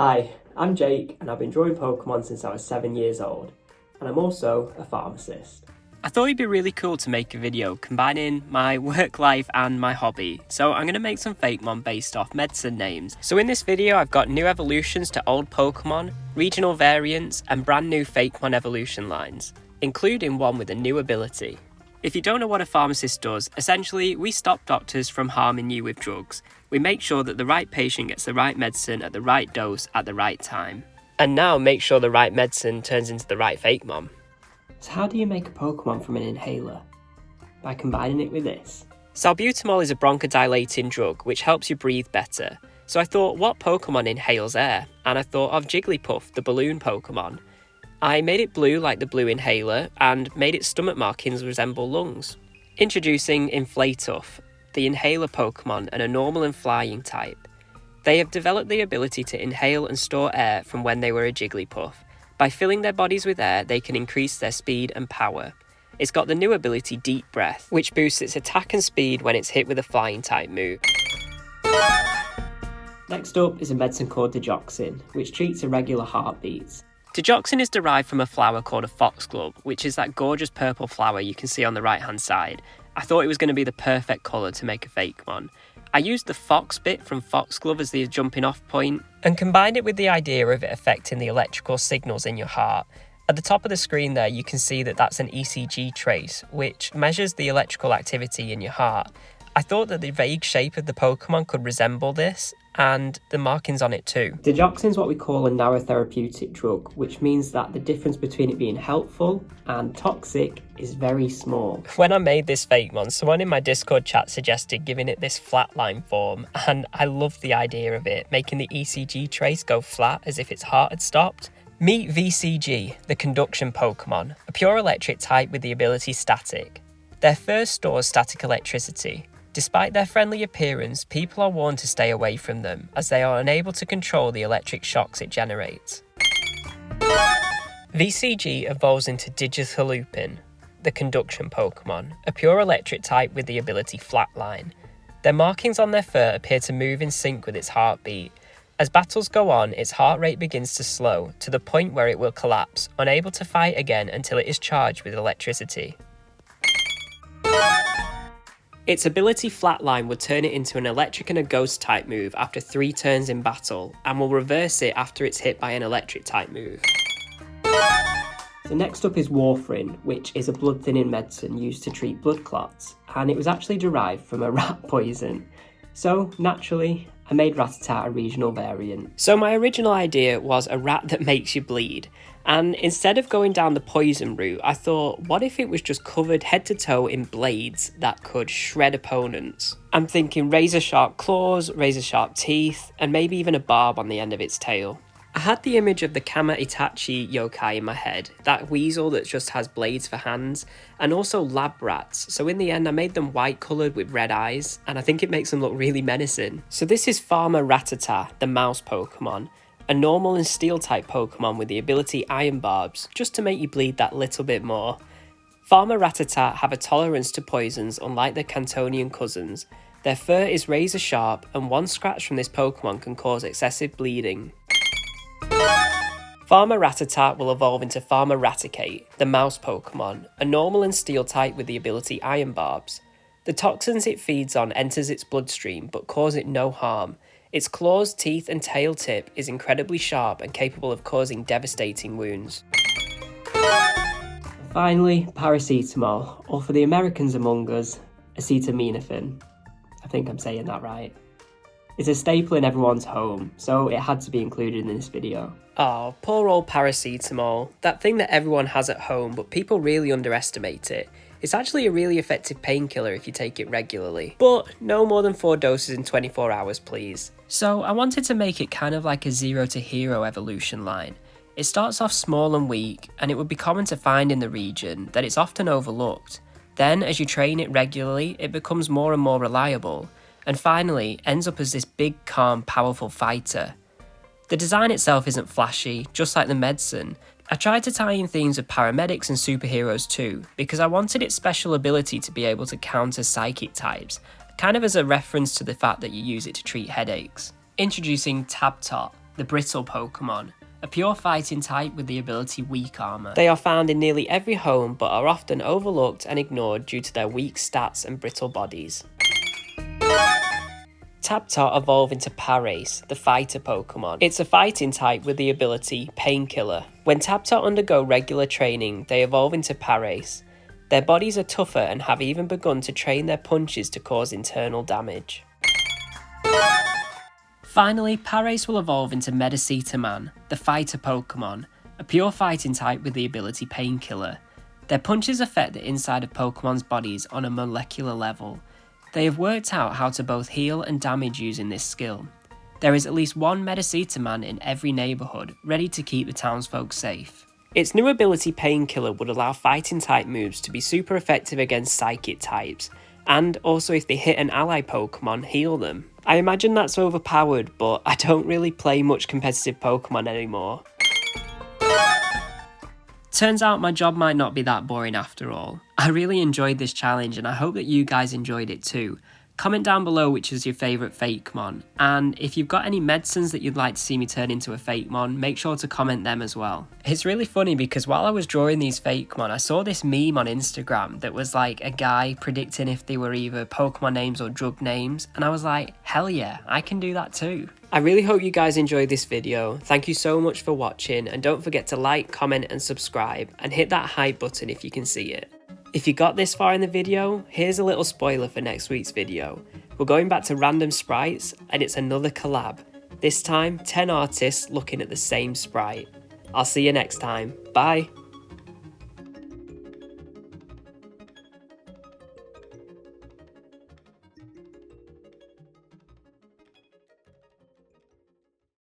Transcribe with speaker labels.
Speaker 1: Hi, I'm Jake and I've been drawing Pokemon since I was 7 years old, and I'm also a pharmacist.
Speaker 2: I thought it'd be really cool to make a video combining my work life and my hobby, so I'm going to make some Fakemon based off medicine names. So in this video I've got new evolutions to old Pokemon, regional variants and brand new Fakemon evolution lines, including one with a new ability. If you don't know what a pharmacist does, essentially we stop doctors from harming you with drugs. We make sure that the right patient gets the right medicine at the right dose at the right time. And now make sure the right medicine turns into the right Fakemon.
Speaker 1: So how do you make a Pokemon from an inhaler? By combining it with this.
Speaker 2: Salbutamol is a bronchodilating drug which helps you breathe better. So I thought, what Pokemon inhales air? And I thought of Jigglypuff, the balloon Pokemon. I made it blue like the blue inhaler and made its stomach markings resemble lungs. Introducing Inflatuff, the inhaler Pokemon and a normal and flying type. They have developed the ability to inhale and store air from when they were a Jigglypuff. By filling their bodies with air, they can increase their speed and power. It's got the new ability Deep Breath, which boosts its attack and speed when it's hit with a flying type move.
Speaker 1: Next up is a medicine called Digoxin, which treats irregular heartbeats.
Speaker 2: Digoxin is derived from a flower called a foxglove, which is that gorgeous purple flower you can see on the right hand side. I thought it was going to be the perfect colour to make a Fakemon. I used the fox bit from Foxglove as the jumping off point and combined it with the idea of it affecting the electrical signals in your heart. At the top of the screen there you can see that that's an ECG trace which measures the electrical activity in your heart. I thought that the vague shape of the Pokemon could resemble this and the markings on it too.
Speaker 1: Digoxin is what we call a narrow therapeutic drug, which means that the difference between it being helpful and toxic is very small.
Speaker 2: When I made this Fakemon, someone in my Discord chat suggested giving it this flatline form, and I loved the idea of it, making the ECG trace go flat as if its heart had stopped. Meet VCG, the conduction Pokemon, a pure electric type with the ability Static. Their fur stores static electricity. Despite their friendly appearance, people are warned to stay away from them, as they are unable to control the electric shocks it generates. VCG evolves into Digivolupin, the conduction Pokemon, a pure electric type with the ability Flatline. Their markings on their fur appear to move in sync with its heartbeat. As battles go on, its heart rate begins to slow, to the point where it will collapse, unable to fight again until it is charged with electricity. Its ability Flatline would turn it into an electric and a ghost type move after 3 turns in battle, and will reverse it after it's hit by an electric type move.
Speaker 1: So next up is Warfarin, which is a blood thinning medicine used to treat blood clots, and it was actually derived from a rat poison. So naturally, I made Rattata a regional variant.
Speaker 2: So my original idea was a rat that makes you bleed, and instead of going down the poison route, I thought, what if it was just covered head to toe in blades that could shred opponents? I'm thinking razor sharp claws, razor sharp teeth, and maybe even a barb on the end of its tail. I had the image of the Kama Itachi yokai in my head, that weasel that just has blades for hands, and also lab rats, so in the end I made them white coloured with red eyes, and I think it makes them look really menacing. So this is Farmer Rattata, the mouse Pokemon, a normal and steel type Pokemon with the ability Iron Barbs, just to make you bleed that little bit more. Farmer Rattata have a tolerance to poisons unlike their Cantonian cousins. Their fur is razor sharp, and one scratch from this Pokemon can cause excessive bleeding. Farmer Rattata will evolve into Farmer Raticate, the mouse Pokemon, a normal and steel type with the ability Iron Barbs. The toxins it feeds on enters its bloodstream but cause it no harm. Its claws, teeth and tail tip is incredibly sharp and capable of causing devastating wounds.
Speaker 1: Finally, paracetamol, or for the Americans among us, acetaminophen. I think I'm saying that right. It's a staple in everyone's home, so it had to be included in this video.
Speaker 2: Oh, poor old paracetamol. That thing that everyone has at home, but people really underestimate it. It's actually a really effective painkiller if you take it regularly. But no more than 4 doses in 24 hours, please. So I wanted to make it kind of like a zero to hero evolution line. It starts off small and weak, and it would be common to find in the region that it's often overlooked. Then, as you train it regularly, it becomes more and more reliable, and finally ends up as this big, calm, powerful fighter. The design itself isn't flashy, just like the medicine. I tried to tie in themes of paramedics and superheroes too, because I wanted its special ability to be able to counter psychic types, kind of as a reference to the fact that you use it to treat headaches. Introducing Tabtot, the brittle Pokemon, a pure fighting type with the ability Weak Armor. They are found in nearly every home but are often overlooked and ignored due to their weak stats and brittle bodies. Taptot evolve into Parace, the fighter Pokemon. It's a fighting type with the ability Painkiller. When Taptot undergo regular training, they evolve into Parace. Their bodies are tougher and have even begun to train their punches to cause internal damage. Finally, Parace will evolve into Medicita-Man, the fighter Pokemon, a pure fighting type with the ability Painkiller. Their punches affect the inside of Pokemon's bodies on a molecular level. They have worked out how to both heal and damage using this skill. There is at least one Medicita-Man in every neighbourhood, ready to keep the townsfolk safe. Its new ability Painkiller would allow fighting type moves to be super effective against psychic types, and also if they hit an ally Pokemon, heal them. I imagine that's overpowered, but I don't really play much competitive Pokemon anymore. Turns out my job might not be that boring after all. I really enjoyed this challenge and I hope that you guys enjoyed it too. Comment down below which is your favourite Fakemon, and if you've got any medicines that you'd like to see me turn into a Fakemon, make sure to comment them as well. It's really funny because while I was drawing these Fakemon, I saw this meme on Instagram that was like a guy predicting if they were either Pokemon names or drug names, and I was like, hell yeah, I can do that too. I really hope you guys enjoyed this video. Thank you so much for watching, and don't forget to like, comment and subscribe, and hit that hype button if you can see it. If you got this far in the video, here's a little spoiler for next week's video. We're going back to random sprites, and it's another collab. This time, 10 artists looking at the same sprite. I'll see you next time. Bye!